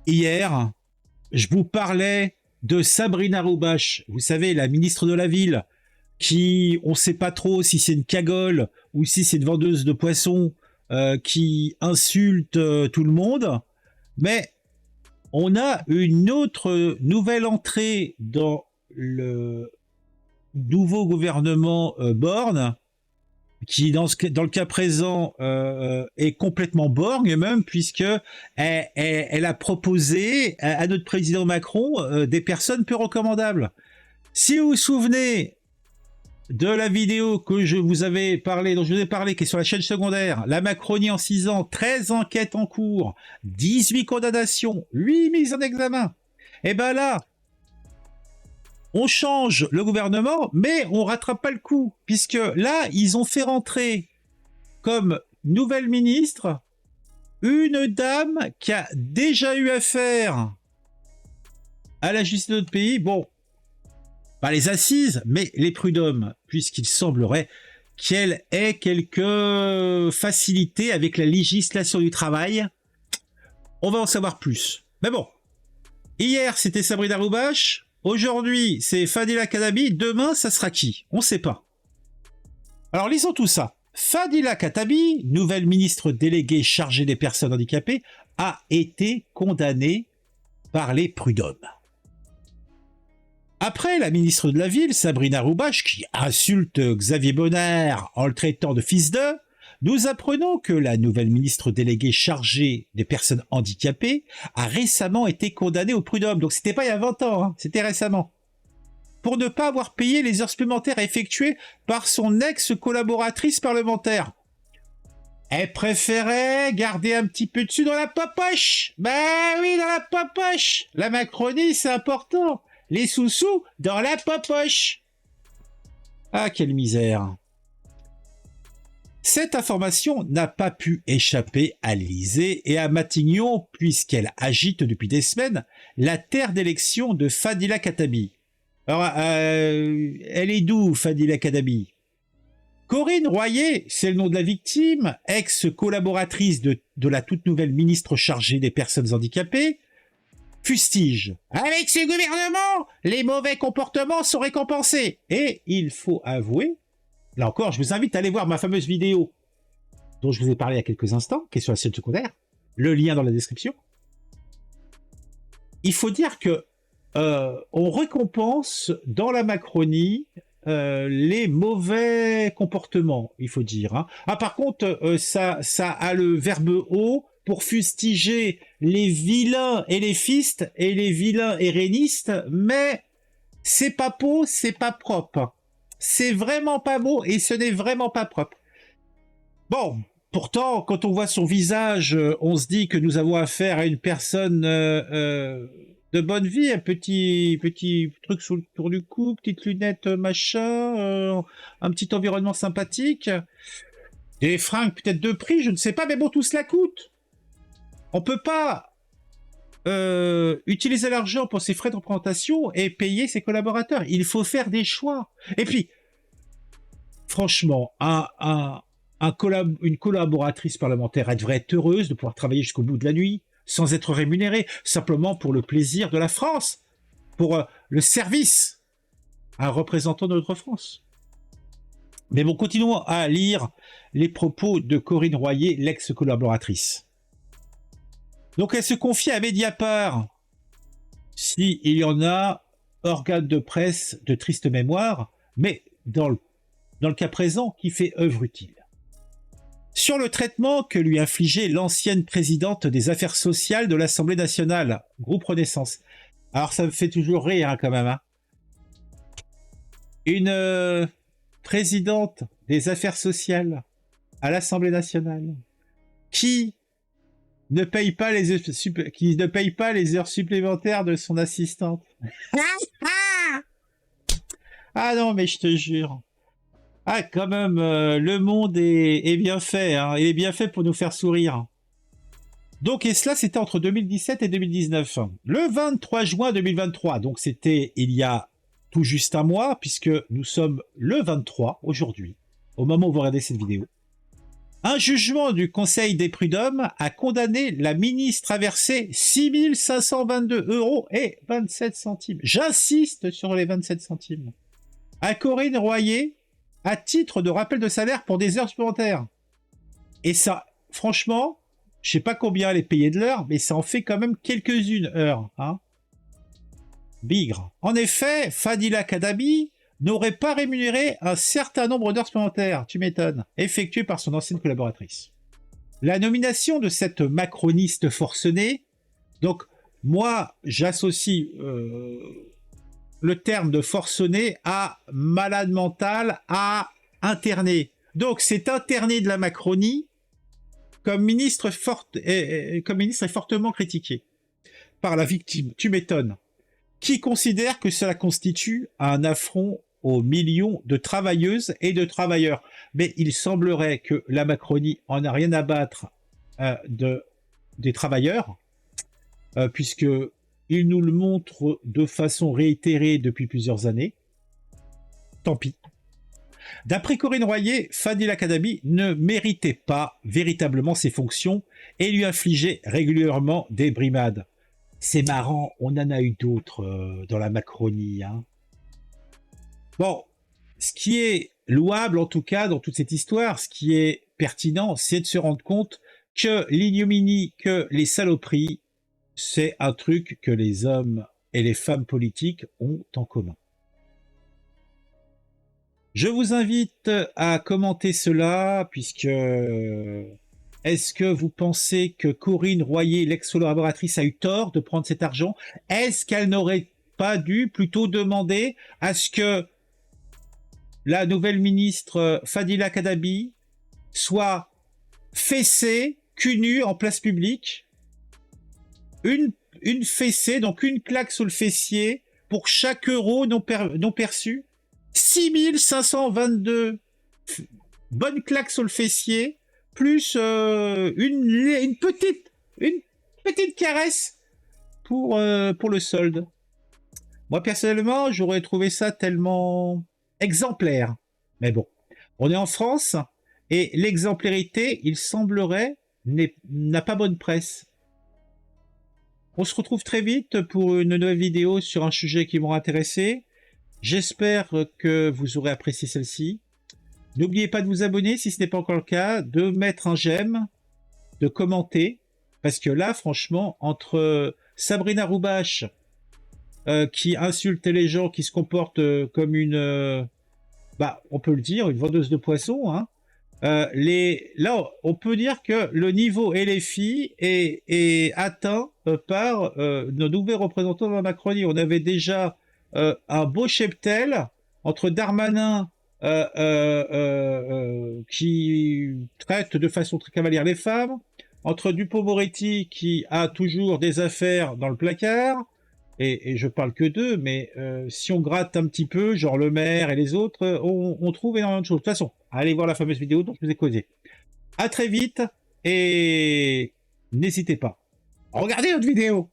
Hier, je vous parlais de Sabrina Roubache, vous savez, la ministre de la Ville, qui, on ne sait pas trop si c'est une cagole ou si c'est une vendeuse de poissons qui insulte tout le monde. Mais on a une autre nouvelle entrée dans le nouveau gouvernement Borne, qui dans le cas présent est complètement borgne même, puisque elle a proposé à notre président Macron des personnes peu recommandables. Si vous vous souvenez de la vidéo que je vous avais parlé, dont je vous ai parlé, qui est sur la chaîne secondaire, la Macronie en 6 ans, 13 enquêtes en cours, 18 condamnations, 8 mises en examen. Et ben là, on change le gouvernement, mais on rattrape pas le coup, puisque là, ils ont fait rentrer comme nouvelle ministre une dame qui a déjà eu affaire à la justice de notre pays. Bon, pas les assises, mais les prud'hommes, puisqu'il semblerait qu'elle ait quelques facilités avec la législation du travail. On va en savoir plus. Mais bon, hier, c'était Sabrina Roubache. Aujourd'hui, c'est Fadila Khattabi. Demain, ça sera qui? On ne sait pas. Alors, lisons tout ça. Fadila Khattabi, nouvelle ministre déléguée chargée des personnes handicapées, a été condamnée par les prud'hommes. Après la ministre de la Ville, Sabrina Roubache, qui insulte Xavier Bonner en le traitant de fils de, nous apprenons que la nouvelle ministre déléguée chargée des personnes handicapées a récemment été condamnée au prud'homme. Donc c'était pas il y a 20 ans, hein, c'était récemment. Pour ne pas avoir payé les heures supplémentaires effectuées par son ex-collaboratrice parlementaire. Elle préférait garder un petit peu dessus dans la popoche. Ben oui, dans la popoche. La Macronie, c'est important. Les sous-sous dans la popoche. Ah, quelle misère. Cette information n'a pas pu échapper à l'Élysée et à Matignon, puisqu'elle agite depuis des semaines la terre d'élection de Fadila Khattabi. Alors, elle est d'où, Fadila Khattabi? Corinne Royer, c'est le nom de la victime, ex-collaboratrice de la toute nouvelle ministre chargée des personnes handicapées, fustige. Avec ce gouvernement, les mauvais comportements sont récompensés. Et il faut avouer, là encore, je vous invite à aller voir ma fameuse vidéo dont je vous ai parlé il y a quelques instants, qui est sur la chaîne secondaire, le lien dans la description. Il faut dire que on récompense dans la Macronie les mauvais comportements, il faut dire. Hein. Ah, par contre, ça a le verbe haut pour fustiger les vilains et les fistes et les vilains et rénistes, mais c'est pas beau, c'est pas propre. C'est vraiment pas beau et ce n'est vraiment pas propre. Bon, pourtant, quand on voit son visage, on se dit que nous avons affaire à une personne de bonne vie, un petit truc sous le tour du cou, petite lunette machin, un petit environnement sympathique, des fringues peut-être de prix, je ne sais pas, mais bon, tout cela coûte. On peut pas utiliser l'argent pour ses frais de représentation et payer ses collaborateurs. Il faut faire des choix. Et puis, franchement, une collaboratrice parlementaire, elle devrait être heureuse de pouvoir travailler jusqu'au bout de la nuit, sans être rémunérée, simplement pour le plaisir de la France, pour le service à un représentant de notre France. Mais bon, continuons à lire les propos de Corinne Royer, l'ex-collaboratrice. Donc elle se confie à Mediapart, s'il y en a, organe de presse de triste mémoire, mais dans le cas présent, qui fait œuvre utile. Sur le traitement que lui infligeait l'ancienne présidente des affaires sociales de l'Assemblée nationale, groupe Renaissance. Alors ça me fait toujours rire hein, quand même. Hein. Une présidente des affaires sociales à l'Assemblée nationale qui ne paye pas les heures supplémentaires de son assistante. Ah non, mais je te jure. Ah, quand même, le monde est bien fait. Hein. Il est bien fait pour nous faire sourire. Donc, et cela, c'était entre 2017 et 2019. Le 23 juin 2023, donc c'était il y a tout juste un mois, puisque nous sommes le 23 aujourd'hui, au moment où vous regardez cette vidéo. Un jugement du Conseil des prud'hommes a condamné la ministre à verser 6 522 euros et 27 centimes. J'insiste sur les 27 centimes. À Corinne Royer, à titre de rappel de salaire pour des heures supplémentaires. Et ça, franchement, je sais pas combien elle est payée de l'heure, mais ça en fait quand même quelques-unes heures. Hein. Bigre. En effet, Fadila Kadabi n'aurait pas rémunéré un certain nombre d'heures supplémentaires, tu m'étonnes, effectuées par son ancienne collaboratrice. La nomination de cette macroniste forcenée, donc moi j'associe le terme de forcené à malade mental, à interné. Donc c'est interné de la Macronie comme ministre, comme ministre est fortement critiqué par la victime, tu m'étonnes, qui considère que cela constitue un affront aux millions de travailleuses et de travailleurs. Mais il semblerait que la Macronie en a rien à battre des travailleurs, puisque il nous le montre de façon réitérée depuis plusieurs années. Tant pis. D'après Corinne Royer, Fadila Kadabi ne méritait pas véritablement ses fonctions et lui infligeait régulièrement des brimades. C'est marrant, on en a eu d'autres dans la Macronie. Hein. Bon, ce qui est louable en tout cas dans toute cette histoire, ce qui est pertinent, c'est de se rendre compte que l'ignominie, que les saloperies, c'est un truc que les hommes et les femmes politiques ont en commun. Je vous invite à commenter cela, puisque est-ce que vous pensez que Corinne Royer, l'ex-collaboratrice, a eu tort de prendre cet argent? Est-ce qu'elle n'aurait pas dû plutôt demander à ce que la nouvelle ministre Fadila Kadabi soit fessée, cul nu en place publique, une fessée, donc une claque sous le fessier pour chaque euro non perçu, 6 522 bonnes claques sur le fessier, plus une petite caresse pour le solde. Moi, personnellement, j'aurais trouvé ça tellement exemplaire. Mais bon, on est en France, et l'exemplarité, il semblerait, n'a pas bonne presse. On se retrouve très vite pour une nouvelle vidéo sur un sujet qui m'aura intéressé. J'espère que vous aurez apprécié celle-ci. N'oubliez pas de vous abonner si ce n'est pas encore le cas, de mettre un j'aime, de commenter, parce que là, franchement, entre Sabrina Roubache, qui insulte les gens, qui se comportent comme une, on peut le dire, une vendeuse de poissons, hein, là, on peut dire que le niveau LFI est atteint par nos nouveaux représentants de la Macronie. On avait déjà un beau cheptel entre Darmanin qui traite de façon très cavalière les femmes, entre Dupond-Moretti qui a toujours des affaires dans le placard, et je parle que d'eux, mais si on gratte un petit peu, genre le maire et les autres, on trouve énormément de choses. De toute façon, allez voir la fameuse vidéo dont je vous ai causé. À très vite, et n'hésitez pas. Regardez notre vidéo.